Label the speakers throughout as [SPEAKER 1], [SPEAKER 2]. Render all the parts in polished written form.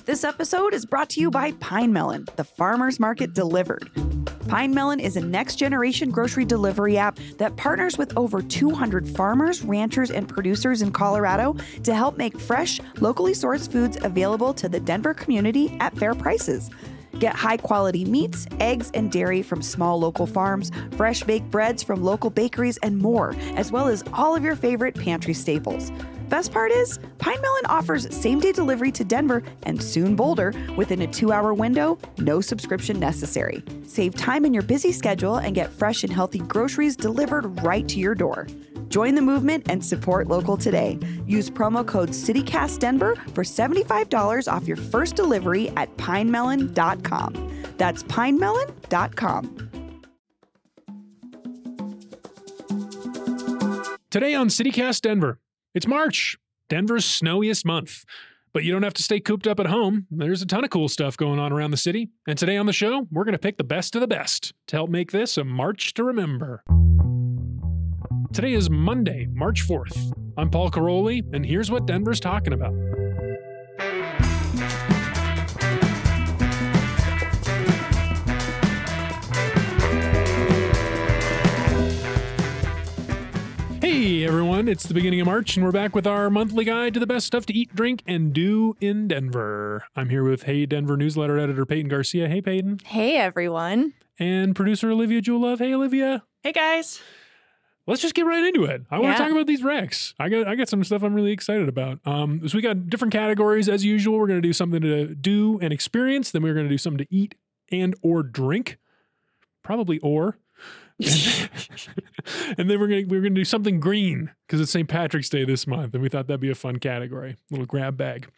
[SPEAKER 1] This episode is brought to you by Pine Melon, the farmer's market delivered. Pine Melon is a next-generation grocery delivery app that partners with over 200 farmers, ranchers, and producers in Colorado to help make fresh, locally sourced foods available to the Denver community at fair prices. Get high-quality meats, eggs, and dairy from small local farms, fresh baked breads from local bakeries, and more, as well as all of your favorite pantry staples. Best part is, Pine Melon offers same-day delivery to Denver and soon Boulder within a 2-hour window, no subscription necessary. Save time in your busy schedule and get fresh and healthy groceries delivered right to your door. Join the movement and support local today. Use promo code CityCastDenver for $75 off your first delivery at pinemelon.com. That's pinemelon.com.
[SPEAKER 2] Today on CityCast Denver, it's March, Denver's snowiest month. But you don't have to stay cooped up at home. There's a ton of cool stuff going on around the city. And today on the show, we're going to pick the best of the best to help make this a March to remember. Today is Monday, March 4th. I'm Paul Karolyi, and here's what Denver's talking about. Hey everyone, it's the beginning of March and we're back with our monthly guide to the best stuff to eat, drink, and do in Denver. I'm here with Hey Denver newsletter editor Peyton Garcia. Hey Peyton.
[SPEAKER 3] Hey everyone.
[SPEAKER 2] And producer Olivia Jewell Love. Hey Olivia.
[SPEAKER 4] Hey guys.
[SPEAKER 2] Let's just get right into it. I want to talk about these recs. I got some stuff I'm really excited about. So we got different categories as usual. We're going to do something to do and experience. Then we're going to do something to eat and or drink. Probably or. And then we're gonna do something green because it's St. Patrick's Day this month, and we thought that'd be a fun category, little grab bag.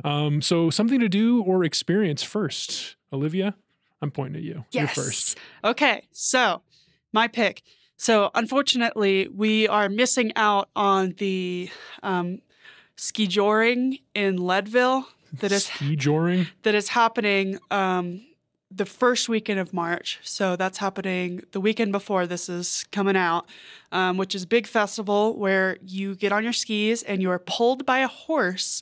[SPEAKER 2] So something to do or experience first. Olivia, I'm pointing at you.
[SPEAKER 4] Yes.
[SPEAKER 2] You're first.
[SPEAKER 4] Okay, so my pick. So unfortunately, we are missing out on the skijoring in Leadville.
[SPEAKER 2] Skijoring?
[SPEAKER 4] That is happening the first weekend of March. So that's happening the weekend before this is coming out, which is a big festival where you get on your skis and you are pulled by a horse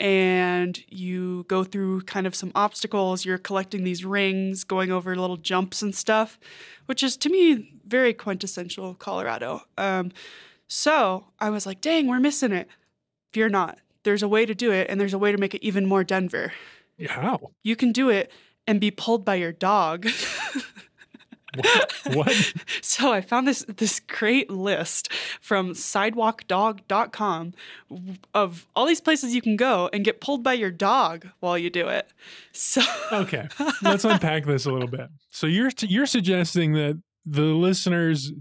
[SPEAKER 4] and you go through kind of some obstacles. You're collecting these rings, going over little jumps and stuff, which is, to me, very quintessential Colorado. So I was like, dang, we're missing it. Fear not. There's a way to do it, and there's a way to make it even more Denver.
[SPEAKER 2] How?
[SPEAKER 4] You can do it and be pulled by your dog.
[SPEAKER 2] What?
[SPEAKER 4] So I found this great list from sidewalkdog.com of all these places you can go and get pulled by your dog while you do it. So
[SPEAKER 2] Okay, let's unpack this a little bit. So you're suggesting that the listeners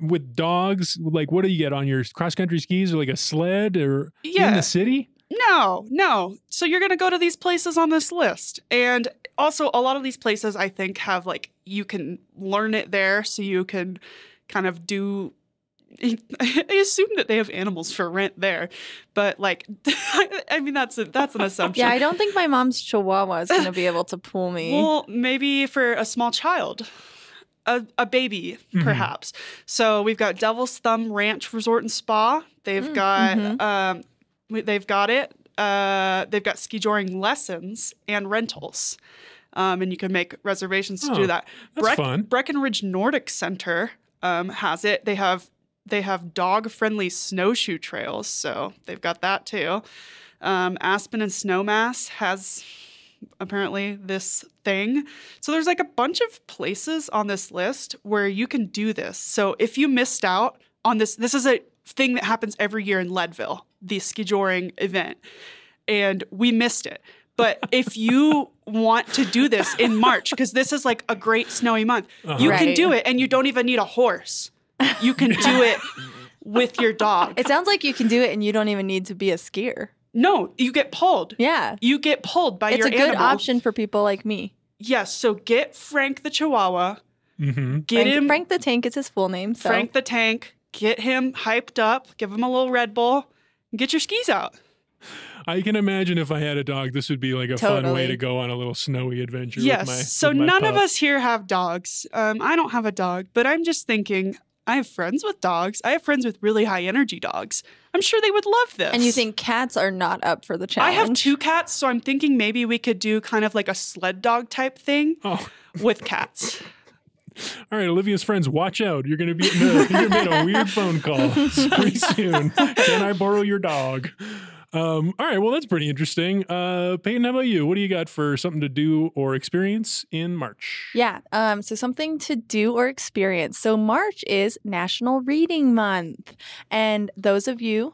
[SPEAKER 2] with dogs, like, what do you get on your cross-country skis, or like a sled, or in the city?
[SPEAKER 4] No. So you're going to go to these places on this list. And also, a lot of these places, I think, have, like, you can learn it there, so you can kind of do... I assume that they have animals for rent there. But, like, I mean, that's an assumption.
[SPEAKER 3] Yeah, I don't think my mom's Chihuahua is going to be able to pull me.
[SPEAKER 4] Well, maybe for a small child. A baby, perhaps. So we've got Devil's Thumb Ranch Resort and Spa. They've got... They've got it. They've got skijoring lessons and rentals. And you can make reservations to do that.
[SPEAKER 2] That's fun.
[SPEAKER 4] Breckenridge Nordic Center has it. They have dog-friendly snowshoe trails, so they've got that too. Aspen and Snowmass has apparently this thing. So there's like a bunch of places on this list where you can do this. So if you missed out on this is a thing that happens every year in Leadville, the skijoring event, and we missed it. But if you want to do this in March, because this is like a great snowy month, you can do it, and you don't even need a horse. You can do it with your dog.
[SPEAKER 3] It sounds like you can do it and you don't even need to be a skier.
[SPEAKER 4] No, you get pulled.
[SPEAKER 3] Yeah.
[SPEAKER 4] You get pulled by your animal.
[SPEAKER 3] It's a good option for people like me.
[SPEAKER 4] Yes, so get Frank the Chihuahua.
[SPEAKER 2] Mm-hmm.
[SPEAKER 3] Frank the Tank is his full name. So.
[SPEAKER 4] Frank the Tank. Get him hyped up. Give him a little Red Bull. And get your skis out.
[SPEAKER 2] I can imagine if I had a dog, this would be like a fun way to go on a little snowy adventure.
[SPEAKER 4] Yes. So none of us here have dogs. I don't have a dog, but I'm just thinking, I have friends with dogs. I have friends with really high energy dogs. I'm sure they would love this.
[SPEAKER 3] And you think cats are not up for the
[SPEAKER 4] I
[SPEAKER 3] challenge?
[SPEAKER 4] have 2 cats, so I'm thinking maybe we could do kind of like a sled dog type thing with cats.
[SPEAKER 2] All right, Olivia's friends, watch out. You're going to be in a weird phone call pretty soon. Can I borrow your dog? All right, well, that's pretty interesting. Peyton, how about you? What do you got for something to do or experience in March?
[SPEAKER 3] Yeah, so something to do or experience. So March is National Reading Month. And those of you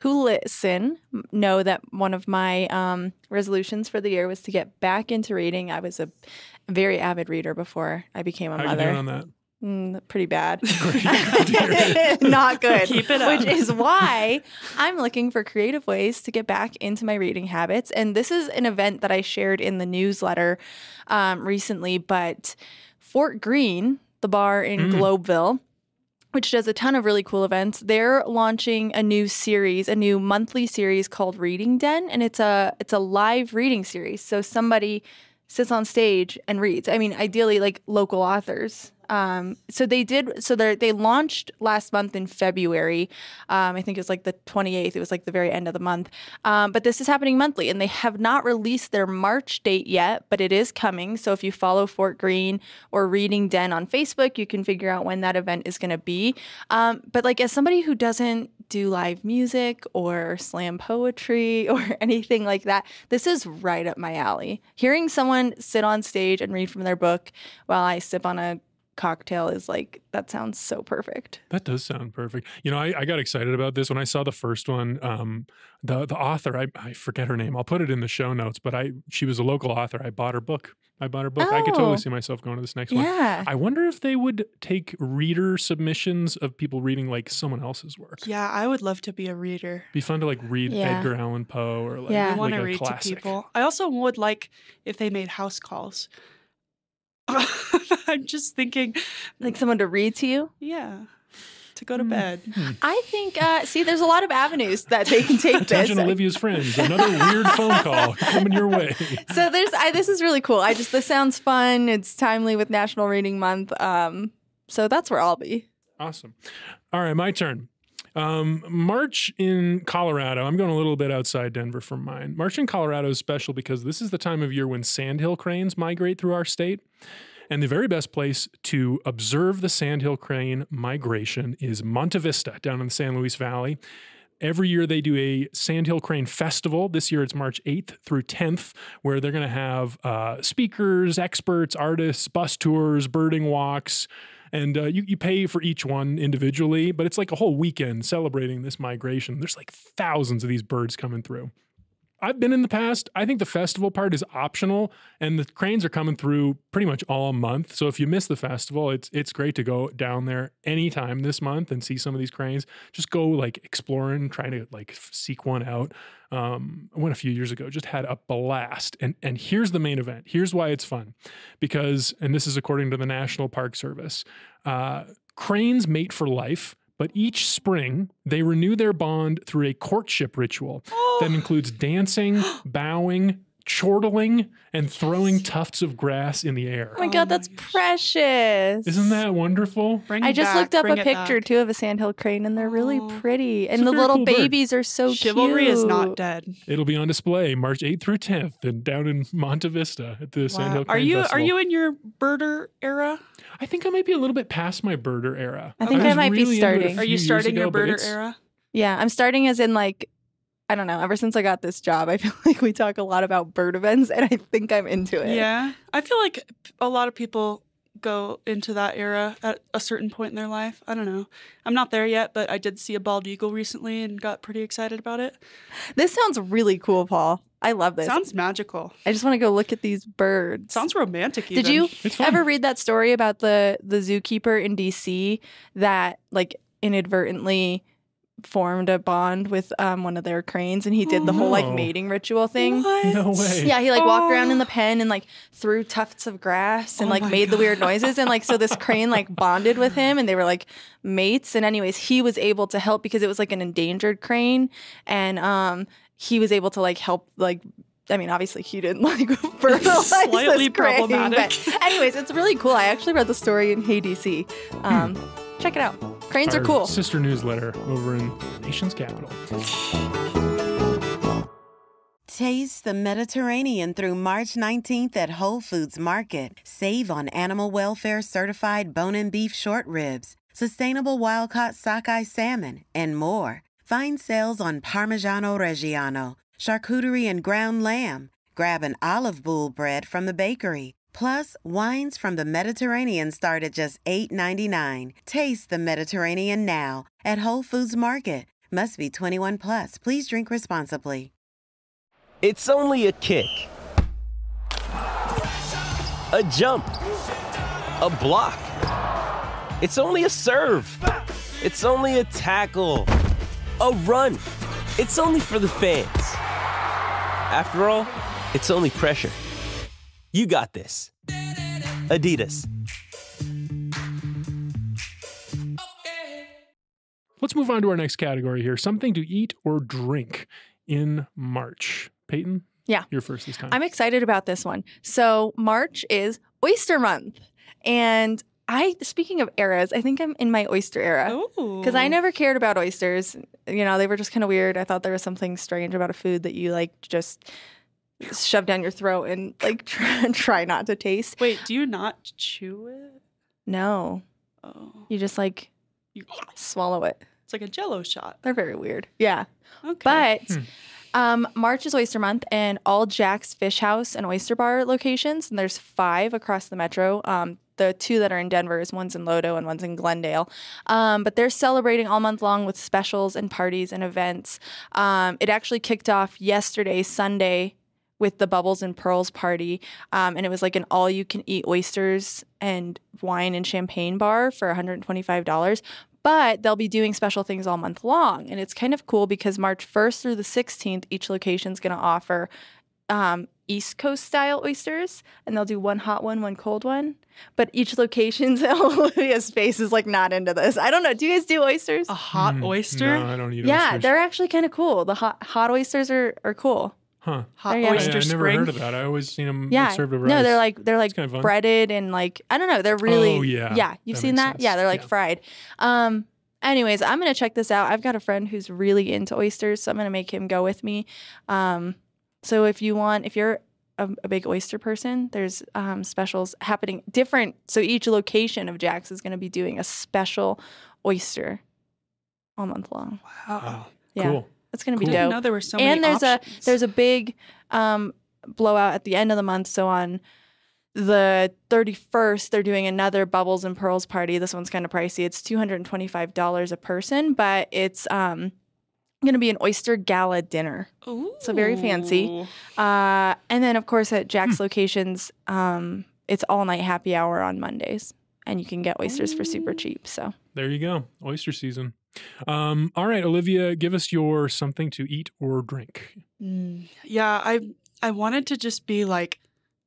[SPEAKER 3] who listen know that one of my resolutions for the year was to get back into reading. I was a very avid reader before I became a mother.
[SPEAKER 2] How you doing on that?
[SPEAKER 3] Pretty bad. Not good.
[SPEAKER 4] Keep it up.
[SPEAKER 3] Which is why I'm looking for creative ways to get back into my reading habits. And this is an event that I shared in the newsletter recently. But Fort Greene, the bar in Globeville, which does a ton of really cool events, they're launching a new series, a new monthly series called Reading Den. And it's a live reading series. So somebody sits on stage and reads. I mean, ideally, like local authors. They launched last month in February. I think it was like the 28th. It was like the very end of the month. But this is happening monthly, and they have not released their March date yet, but it is coming. So if you follow Fort Greene or Reading Den on Facebook, you can figure out when that event is going to be. But like as somebody who doesn't do live music or slam poetry or anything like that, this is right up my alley. Hearing someone sit on stage and read from their book while I sip on a cocktail is like, that sounds so perfect.
[SPEAKER 2] That does sound perfect. You know, I got excited about this when I saw the first one. The author, I forget her name. I'll put it in the show notes, but she was a local author. I bought her book. I could totally see myself going to this next one. I wonder if they would take reader submissions of people reading like someone else's work.
[SPEAKER 4] Yeah, I would love to be a reader.
[SPEAKER 2] Be fun to like read Edgar Allan Poe or like,
[SPEAKER 4] I want to
[SPEAKER 2] like a
[SPEAKER 4] read
[SPEAKER 2] classic.
[SPEAKER 4] to people. I also would like if they made house calls. I'm just thinking,
[SPEAKER 3] like someone to read to you?
[SPEAKER 4] Yeah, to go to bed.
[SPEAKER 3] I think, there's a lot of avenues that they can take
[SPEAKER 2] Attention,
[SPEAKER 3] this.
[SPEAKER 2] Olivia's friends. Another weird phone call coming your way.
[SPEAKER 3] So this is really cool. This sounds fun. It's timely with National Reading Month. So that's where I'll be.
[SPEAKER 2] Awesome. All right, my turn. March in Colorado, I'm going a little bit outside Denver from mine. March in Colorado is special because this is the time of year when sandhill cranes migrate through our state. And the very best place to observe the sandhill crane migration is Monte Vista down in the San Luis Valley. Every year they do a Sandhill Crane Festival. This year it's March 8th through 10th, where they're going to have speakers, experts, artists, bus tours, birding walks. And you pay for each one individually, but it's like a whole weekend celebrating this migration. There's like thousands of these birds coming through. I've been in the past. I think the festival part is optional, and the cranes are coming through pretty much all month. So if you miss the festival, it's great to go down there anytime this month and see some of these cranes. Just go like exploring, trying to like seek one out. I went a few years ago, just had a blast. And here's the main event. Here's why it's fun. Because, and this is according to the National Park Service, cranes mate for life. But each spring, they renew their bond through a courtship ritual that includes dancing, bowing, chortling, and throwing tufts of grass in the air.
[SPEAKER 3] Oh my God, that's precious.
[SPEAKER 2] Isn't that wonderful?
[SPEAKER 3] I just looked up a picture, too, of a sandhill crane, and they're really pretty. And the little
[SPEAKER 2] cool
[SPEAKER 3] babies are so
[SPEAKER 4] Chivalry
[SPEAKER 3] cute.
[SPEAKER 4] is not dead.
[SPEAKER 2] It'll be on display March 8th through 10th and down in Monte Vista at the Sandhill Crane Festival.
[SPEAKER 4] Are you in your birder era?
[SPEAKER 2] I think I might be a little bit past my birder era.
[SPEAKER 3] I think I might be starting.
[SPEAKER 4] Are you starting your birder era?
[SPEAKER 3] Yeah, I'm starting as in like, I don't know, ever since I got this job, I feel like we talk a lot about bird events, and I think I'm into it.
[SPEAKER 4] Yeah. I feel like a lot of people go into that era at a certain point in their life. I don't know. I'm not there yet, but I did see a bald eagle recently and got pretty excited about it.
[SPEAKER 3] This sounds really cool, Paul. I love this.
[SPEAKER 4] Sounds magical.
[SPEAKER 3] I just want to go look at these birds.
[SPEAKER 4] Sounds romantic even.
[SPEAKER 3] Did you ever read that story about the zookeeper in D.C. that like inadvertently formed a bond with one of their cranes, and he did the whole like mating ritual thing?
[SPEAKER 4] What?
[SPEAKER 2] No way.
[SPEAKER 3] Yeah, he like walked around in the pen and like threw tufts of grass and like made the weird noises, and like so this crane like bonded with him, and they were like mates. And anyways, he was able to help because it was like an endangered crane, and he was able to like help like. I mean, obviously he didn't like fertilize
[SPEAKER 4] Slightly
[SPEAKER 3] this crane,
[SPEAKER 4] problematic.
[SPEAKER 3] but anyways, it's really cool. I actually read the story in Hey DC. Check it out. Cranes
[SPEAKER 2] our
[SPEAKER 3] are cool.
[SPEAKER 2] sister newsletter over in the nation's capital.
[SPEAKER 5] Taste the Mediterranean through March 19th at Whole Foods Market. Save on animal welfare certified bone and beef short ribs, sustainable wild-caught sockeye salmon, and more. Find sales on Parmigiano Reggiano, charcuterie and ground lamb. Grab an olive boule bread from the bakery. Plus, wines from the Mediterranean start at just $8.99. Taste the Mediterranean now at Whole Foods Market. Must be 21 plus. Please drink responsibly.
[SPEAKER 6] It's only a kick, a jump, a block. It's only a serve. It's only a tackle, a run. It's only for the fans. After all, it's only pressure. You got this. Adidas.
[SPEAKER 2] Let's move on to our next category here. Something to eat or drink in March. Peyton?
[SPEAKER 3] Yeah.
[SPEAKER 2] You're first this time.
[SPEAKER 3] I'm excited about this one. So March is Oyster Month. And speaking of eras, I think I'm in my oyster era. Because I never cared about oysters. You know, they were just kind of weird. I thought there was something strange about a food that you like just shove down your throat and like try not to taste.
[SPEAKER 4] Wait, do you not chew it?
[SPEAKER 3] No.
[SPEAKER 4] Oh.
[SPEAKER 3] You just like swallow it.
[SPEAKER 4] It's like a Jell-O shot.
[SPEAKER 3] They're very weird. Yeah.
[SPEAKER 4] Okay.
[SPEAKER 3] But March is Oyster Month, and all Jack's Fish House and Oyster Bar locations, and there's 5 across the metro. The 2 that are in Denver is one's in Lodo and one's in Glendale. But they're celebrating all month long with specials and parties and events. It actually kicked off yesterday, Sunday, with the Bubbles and Pearls party. And it was like an all-you-can-eat oysters and wine and champagne bar for $125. But they'll be doing special things all month long. And it's kind of cool because March 1st through the 16th, each location is going to offer East Coast style oysters. And they'll do one hot one cold one. But each location's Olivia's face is like not into this. I don't know. Do you guys do oysters?
[SPEAKER 4] A hot oyster?
[SPEAKER 2] No, I don't eat
[SPEAKER 3] Yeah,
[SPEAKER 2] oysters.
[SPEAKER 3] they're actually kind of cool. The hot oysters are cool.
[SPEAKER 2] Huh.
[SPEAKER 4] Hot
[SPEAKER 3] Yeah.
[SPEAKER 4] oyster
[SPEAKER 2] I never
[SPEAKER 4] spring?
[SPEAKER 2] heard of that. I always seen them
[SPEAKER 3] Yeah.
[SPEAKER 2] served over
[SPEAKER 3] No,
[SPEAKER 2] rice.
[SPEAKER 3] they're like
[SPEAKER 2] kinda fun.
[SPEAKER 3] breaded and like I don't know. They're really
[SPEAKER 2] Oh, yeah.
[SPEAKER 3] Yeah, you've
[SPEAKER 2] That
[SPEAKER 3] seen
[SPEAKER 2] makes
[SPEAKER 3] that?
[SPEAKER 2] sense.
[SPEAKER 3] Yeah, they're like
[SPEAKER 2] Yeah.
[SPEAKER 3] fried. Anyways, I'm gonna check this out. I've got a friend who's really into oysters, so I'm gonna make him go with me. So if you're a big oyster person, there's specials happening different. So each location of Jack's is gonna be doing a special oyster all month long.
[SPEAKER 4] Wow.
[SPEAKER 3] Yeah.
[SPEAKER 2] Cool.
[SPEAKER 3] It's gonna be
[SPEAKER 2] Cool.
[SPEAKER 4] I didn't
[SPEAKER 3] dope.
[SPEAKER 4] know there were so
[SPEAKER 3] And
[SPEAKER 4] many
[SPEAKER 3] there's a big blowout at the end of the month. So on the 31st, they're doing another Bubbles and Pearls party. This one's kind of pricey. It's $225 a person, but it's going to be an oyster gala dinner.
[SPEAKER 4] Ooh.
[SPEAKER 3] So very fancy. And then, of course, at Jack's locations, it's all night happy hour on Mondays, and you can get oysters for super cheap. So
[SPEAKER 2] There you go. Oyster season. All right, Olivia, give us your something to eat or drink.
[SPEAKER 4] Yeah, I wanted to just be like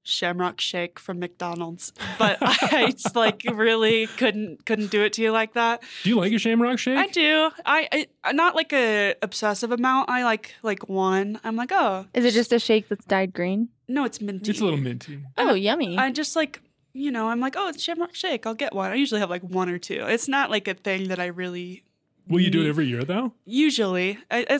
[SPEAKER 4] Shamrock Shake from McDonald's, but I just like really couldn't do it to you like that.
[SPEAKER 2] Do you like a Shamrock Shake?
[SPEAKER 4] I do. I not like a obsessive amount. I like one. I'm like, oh,
[SPEAKER 3] is it just a shake that's dyed green?
[SPEAKER 4] no, it's minty.
[SPEAKER 2] It's a little minty.
[SPEAKER 3] Oh, yummy.
[SPEAKER 4] I just like, I'm like, oh, it's Shamrock Shake. I'll get one. I usually have like 1 or 2. It's not like a thing that I really.
[SPEAKER 2] Will you do it every year, though?
[SPEAKER 4] Usually, I don't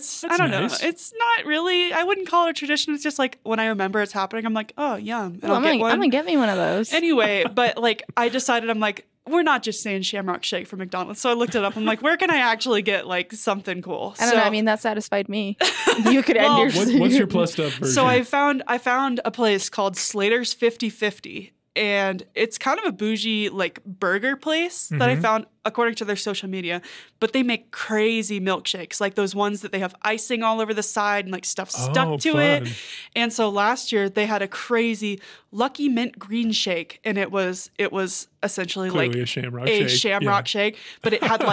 [SPEAKER 2] nice.
[SPEAKER 4] know. It's not really. I wouldn't call it a tradition. It's just like when I remember it's happening, I'm like, oh, yum, and
[SPEAKER 3] Oh,
[SPEAKER 4] I'll get one.
[SPEAKER 3] I'm going to get me one of those.
[SPEAKER 4] Anyway, but like I decided, I'm like, we're not just saying Shamrock Shake from McDonald's. So I looked it up. I'm like, where can I actually get like something cool?
[SPEAKER 3] I don't know. I mean, that satisfied me. You could end
[SPEAKER 4] Well,
[SPEAKER 3] your.
[SPEAKER 2] What's your plus up version?
[SPEAKER 4] So I found a place called Slater's 50/50, and it's kind of a bougie like burger place that I found according to their social media. But they make crazy milkshakes, like those ones that they have icing all over the side and like stuff stuck to it.
[SPEAKER 2] fun.
[SPEAKER 4] And so last year they had a crazy Lucky Mint Green Shake, and it was essentially
[SPEAKER 2] Clearly
[SPEAKER 4] like
[SPEAKER 2] a Shamrock
[SPEAKER 4] a
[SPEAKER 2] Shake.
[SPEAKER 4] Shamrock Shake, but it had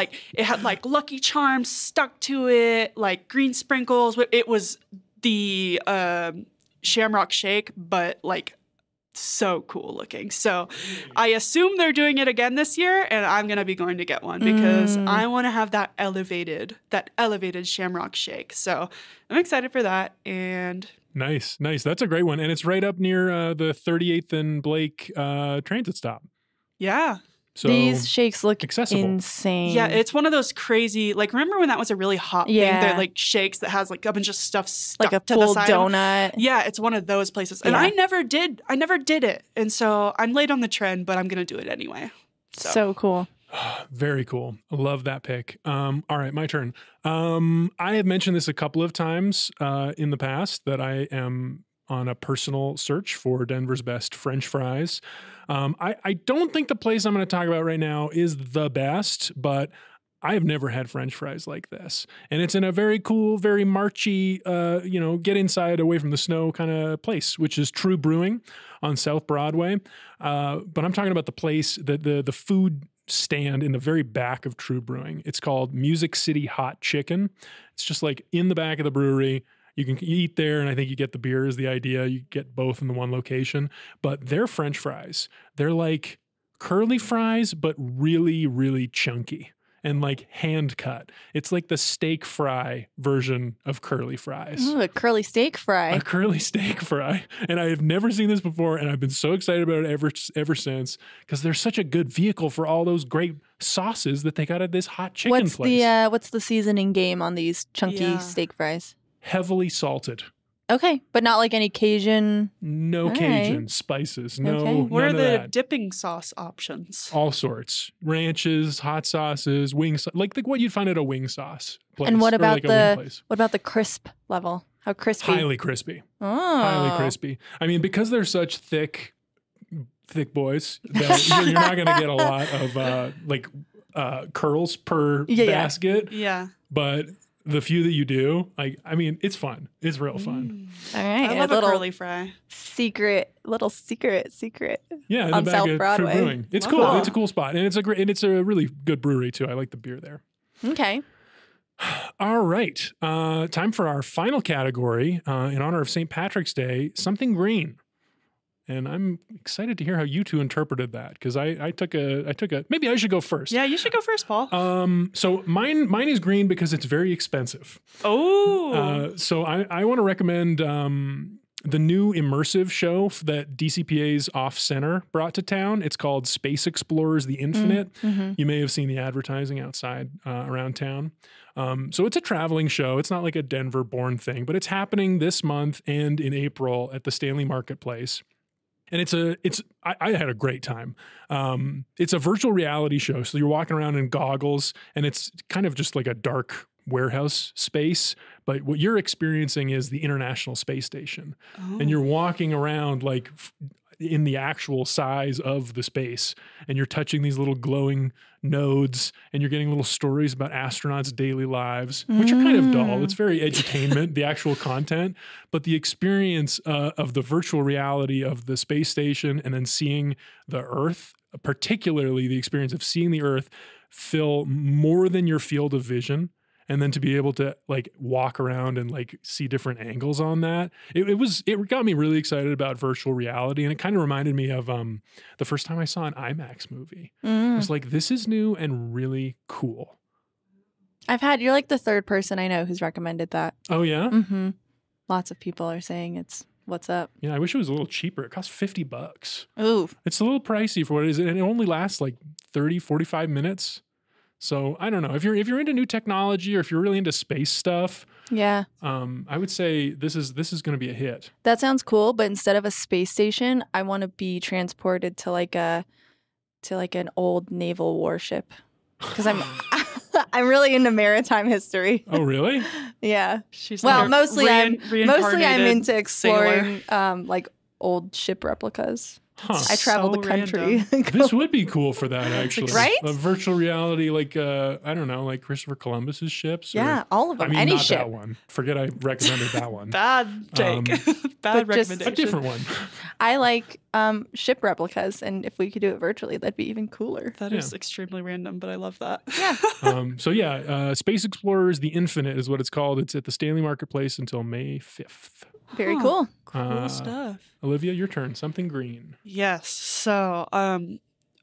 [SPEAKER 4] like Lucky Charms stuck to it, like green sprinkles. It was the Shamrock Shake, but like so cool looking. So I assume they're doing it again this year, and I'm gonna be going to get one because I want to have that elevated Shamrock Shake. So I'm excited for that. And
[SPEAKER 2] Nice. That's a great one. And it's right up near the 38th and Blake transit stop.
[SPEAKER 4] yeah.
[SPEAKER 2] So
[SPEAKER 3] these shakes look
[SPEAKER 2] accessible.
[SPEAKER 3] insane.
[SPEAKER 4] Yeah, it's one of those crazy, like, remember when that was a really hot thing? They're like shakes that has like a bunch of stuff stuck
[SPEAKER 3] like a
[SPEAKER 4] to the
[SPEAKER 3] full
[SPEAKER 4] side.
[SPEAKER 3] donut.
[SPEAKER 4] Yeah, it's one of those places. And
[SPEAKER 3] Yeah.
[SPEAKER 4] I never did it. And so I'm late on the trend, but I'm going to do it anyway.
[SPEAKER 3] So cool.
[SPEAKER 2] Very cool. I love that pick. All right, my turn. I have mentioned this a couple of times in the past that I am on a personal search for Denver's best French fries. I don't think the place I'm going to talk about right now is the best, but I have never had French fries like this. And it's in a very cool, very Marchy, get inside away from the snow kind of place, which is True Brewing on South Broadway. But I'm talking about the place, the food stand in the very back of True Brewing. It's called Music City Hot Chicken. It's just like in the back of the brewery. You can eat there, and I think you get the beer is the idea. You get both in the one location. But their French fries, they're like curly fries, but really, really chunky and like hand cut. It's like the steak fry version of curly fries.
[SPEAKER 3] Ooh, a curly steak fry.
[SPEAKER 2] A curly steak fry. And I have never seen this before, and I've been so excited about it ever since because they're such a good vehicle for all those great sauces that they got at this hot chicken place.
[SPEAKER 3] What's the seasoning game on these chunky steak fries?
[SPEAKER 2] Heavily salted.
[SPEAKER 3] Okay, but not like any Cajun.
[SPEAKER 2] No Cajun spices. No.
[SPEAKER 3] Okay.
[SPEAKER 4] What are
[SPEAKER 2] none of
[SPEAKER 4] the
[SPEAKER 2] that.
[SPEAKER 4] dipping sauce options?
[SPEAKER 2] All sorts. Ranches, hot sauces, wing sauce, like what you'd find at a wing sauce place.
[SPEAKER 3] And what
[SPEAKER 2] or
[SPEAKER 3] about
[SPEAKER 2] like a wing place.
[SPEAKER 3] what about the crisp level? How crispy?
[SPEAKER 2] Highly crispy.
[SPEAKER 3] Oh.
[SPEAKER 2] Highly crispy. I mean, because they're such thick boys, that you're not going to get a lot of curls per basket.
[SPEAKER 4] Yeah.
[SPEAKER 2] But the few that you do, it's fun. It's real fun.
[SPEAKER 3] All right.
[SPEAKER 4] I love a curly fry.
[SPEAKER 3] Secret.
[SPEAKER 2] Yeah, in
[SPEAKER 3] on
[SPEAKER 2] the back
[SPEAKER 3] South
[SPEAKER 2] of
[SPEAKER 3] Broadway.
[SPEAKER 2] True Brewing. It's cool. It's a cool spot, and it's a really good brewery too. I like the beer there.
[SPEAKER 3] Okay.
[SPEAKER 2] All right, time for our final category in honor of St. Patrick's Day. Something green. And I'm excited to hear how you two interpreted that because I took a maybe I should go first.
[SPEAKER 4] Yeah, you should go first, Paul.
[SPEAKER 2] So mine is green because it's very expensive.
[SPEAKER 4] Oh.
[SPEAKER 2] So I want to recommend the new immersive show that DCPA's Off Center brought to town. It's called Space Explorers: The Infinite.
[SPEAKER 3] Mm-hmm.
[SPEAKER 2] You may have seen the advertising outside around town. So it's a traveling show. It's not like a Denver-born thing, but it's happening this month and in April at the Stanley Marketplace. And I had a great time. It's a virtual reality show. So you're walking around in goggles and it's kind of just like a dark warehouse space. But what you're experiencing is the International Space Station. Oh. And you're walking around like in the actual size of the space. And you're touching these little glowing nodes and you're getting little stories about astronauts' daily lives, which are kind of dull. It's very edutainment, the actual content, but the experience of the virtual reality of the space station and then seeing the Earth, particularly the experience of seeing the Earth fill more than your field of vision. And then to be able to like walk around and like see different angles on that, it got me really excited about virtual reality, and it kind of reminded me of the first time I saw an IMAX movie. I was like, this is new and really cool.
[SPEAKER 3] You're like the third person I know who's recommended that.
[SPEAKER 2] Oh yeah,
[SPEAKER 3] Mm-hmm. Lots of people are saying it's what's up.
[SPEAKER 2] Yeah, I wish it was a little cheaper. It costs $50.
[SPEAKER 3] Ooh,
[SPEAKER 2] it's a little pricey for what it is, and it only lasts like 30, 45 minutes. So I don't know if you're into new technology or if you're really into space stuff.
[SPEAKER 3] Yeah.
[SPEAKER 2] I would say this is going to be a hit.
[SPEAKER 3] That sounds cool, but instead of a space station, I want to be transported to an old naval warship because I'm really into maritime history.
[SPEAKER 2] Oh, really?
[SPEAKER 3] Yeah.
[SPEAKER 4] She's
[SPEAKER 3] mostly I'm
[SPEAKER 4] reincarnated
[SPEAKER 3] into exploring like old ship replicas.
[SPEAKER 2] Huh.
[SPEAKER 3] I travel the country.
[SPEAKER 2] This would be cool for that, actually.
[SPEAKER 3] Right?
[SPEAKER 2] A virtual reality, like, I don't know, like Christopher Columbus's ships.
[SPEAKER 3] Yeah, all of them.
[SPEAKER 2] I mean,
[SPEAKER 3] any
[SPEAKER 2] not
[SPEAKER 3] ship.
[SPEAKER 2] that one. Forget I recommended that one.
[SPEAKER 4] Bad, Jake. Bad recommendation.
[SPEAKER 2] A different one.
[SPEAKER 3] I like ship replicas, and if we could do it virtually, that'd be even cooler.
[SPEAKER 4] That is extremely random, but I love that.
[SPEAKER 3] Yeah.
[SPEAKER 2] Space Explorers: The Infinite is what it's called. It's at the Stanley Marketplace until May 5th.
[SPEAKER 3] Very cool.
[SPEAKER 4] Cool stuff.
[SPEAKER 2] Olivia, your turn. Something green.
[SPEAKER 4] Yes. So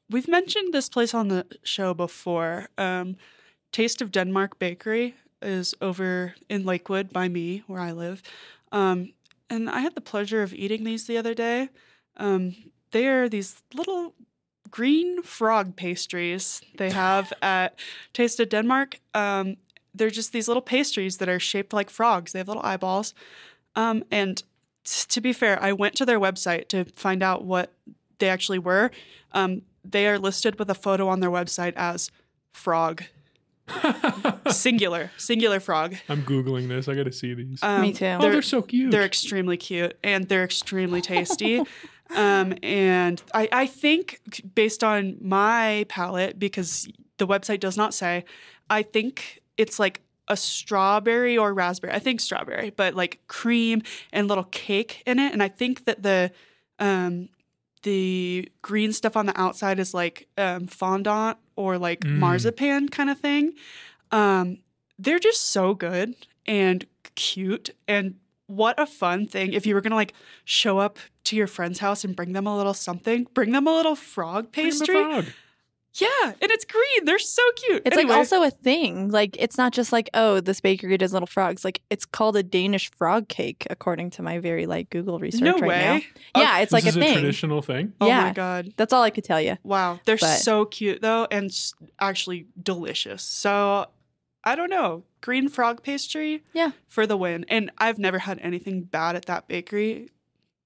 [SPEAKER 4] we've mentioned this place on the show before. Taste of Denmark Bakery is over in Lakewood by me, where I live. And I had the pleasure of eating these the other day. They are these little green frog pastries they have at Taste of Denmark. They're just these little pastries that are shaped like frogs. They have little eyeballs. And to be fair, I went to their website to find out what they actually were. They are listed with a photo on their website as frog. Singular frog.
[SPEAKER 2] I'm Googling this. I got to see these.
[SPEAKER 3] Me too.
[SPEAKER 2] They're so cute.
[SPEAKER 4] They're extremely cute and they're extremely tasty. And I think based on my palate, because the website does not say, I think it's like a strawberry or raspberry. I think strawberry, but like cream and little cake in it. And I think that the green stuff on the outside is like fondant or like marzipan kind of thing. They're just so good and cute. And what a fun thing if you were going to like show up to your friend's house and bring them a little something, bring them a little frog pastry. Yeah, and it's green. They're so cute.
[SPEAKER 3] It's
[SPEAKER 4] anyway.
[SPEAKER 3] like also a thing. Like it's not just like, oh, this bakery does little frogs. Like it's called a Danish frog cake, according to my very like Google research
[SPEAKER 4] No
[SPEAKER 3] right
[SPEAKER 4] way.
[SPEAKER 3] now. Yeah, it's like
[SPEAKER 2] This
[SPEAKER 3] a
[SPEAKER 2] is
[SPEAKER 3] thing.
[SPEAKER 2] traditional thing.
[SPEAKER 4] Oh
[SPEAKER 3] Yeah.
[SPEAKER 4] my God.
[SPEAKER 3] That's all I could tell you.
[SPEAKER 4] Wow. They're
[SPEAKER 3] But-
[SPEAKER 4] so cute though and actually delicious. So I don't know. Green frog pastry for the win. And I've never had anything bad at that bakery.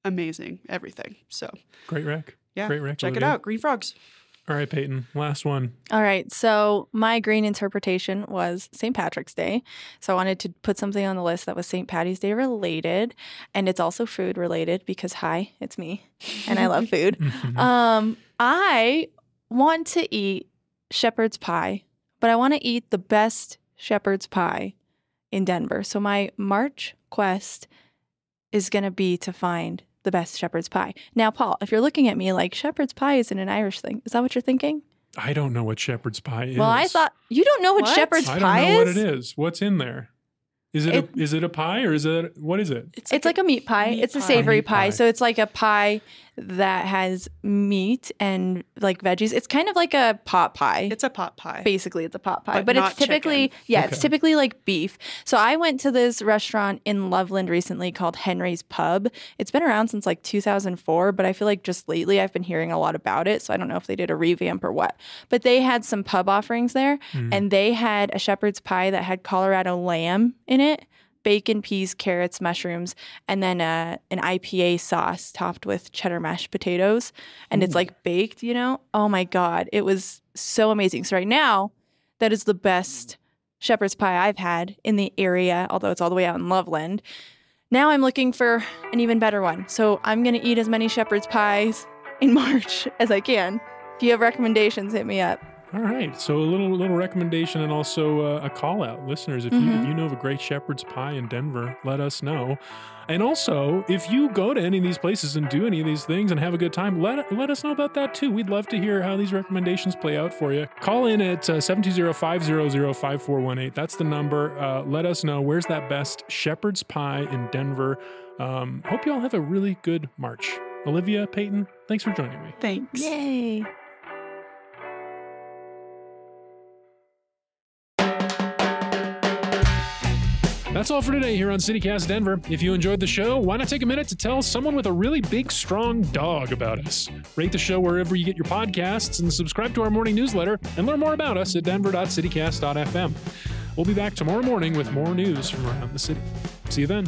[SPEAKER 4] Amazing. Everything. So
[SPEAKER 2] Great rec.
[SPEAKER 4] yeah,
[SPEAKER 2] Great rec.
[SPEAKER 4] check it
[SPEAKER 2] Olivia.
[SPEAKER 4] out. Green frogs.
[SPEAKER 2] All right, Peyton. Last one.
[SPEAKER 3] All right. So my green interpretation was St. Patrick's Day. So I wanted to put something on the list that was St. Patty's Day related. And it's also food related because, hi, it's me. And I love food. I want to eat shepherd's pie, but I want to eat the best shepherd's pie in Denver. So my March quest is going to be to find the best shepherd's pie. Now, Paul, if you're looking at me like shepherd's pie isn't an Irish thing, is that what you're thinking?
[SPEAKER 2] I don't know what shepherd's pie is.
[SPEAKER 3] Well, I thought you don't know what shepherd's
[SPEAKER 2] I
[SPEAKER 3] pie
[SPEAKER 2] don't know
[SPEAKER 3] is.
[SPEAKER 2] what it is. What's in there? Is it a pie or is it what is it?
[SPEAKER 3] It's like a meat pie.
[SPEAKER 4] meat
[SPEAKER 3] It's a
[SPEAKER 4] pie.
[SPEAKER 3] savory
[SPEAKER 2] Meat
[SPEAKER 3] pie.
[SPEAKER 2] pie.
[SPEAKER 3] So it's like a pie that has meat and like veggies. It's kind of like a pot pie.
[SPEAKER 4] It's a pot pie.
[SPEAKER 3] Basically, it's a pot pie,
[SPEAKER 4] But
[SPEAKER 3] but
[SPEAKER 4] not
[SPEAKER 3] it's typically
[SPEAKER 4] chicken.
[SPEAKER 3] it's typically like beef. So I went to this restaurant in Loveland recently called Henry's Pub. It's been around since like 2004, but I feel like just lately I've been hearing a lot about it. So I don't know if they did a revamp or what. But they had some pub offerings there, and they had a shepherd's pie that had Colorado lamb in it. Bacon, peas, carrots, mushrooms, and then an IPA sauce topped with cheddar mashed potatoes. And it's like baked, you know? Oh my God. It was so amazing. So right now, that is the best shepherd's pie I've had in the area, although it's all the way out in Loveland. Now I'm looking for an even better one. So I'm going to eat as many shepherd's pies in March as I can. If you have recommendations, hit me up.
[SPEAKER 2] All right. So a little recommendation and also a call out, listeners. If you know of a great shepherd's pie in Denver, let us know. And also, if you go to any of these places and do any of these things and have a good time, let us know about that too. We'd love to hear how these recommendations play out for you. Call in at 720-500-5418. That's the number. Let us know where's that best shepherd's pie in Denver. Hope you all have a really good March. Olivia, Peyton, thanks for joining me.
[SPEAKER 4] Thanks.
[SPEAKER 3] Yay.
[SPEAKER 2] That's all for today here on CityCast Denver. If you enjoyed the show, why not take a minute to tell someone with a really big, strong dog about us? Rate the show wherever you get your podcasts and subscribe to our morning newsletter and learn more about us at denver.citycast.fm. We'll be back tomorrow morning with more news from around the city. See you then.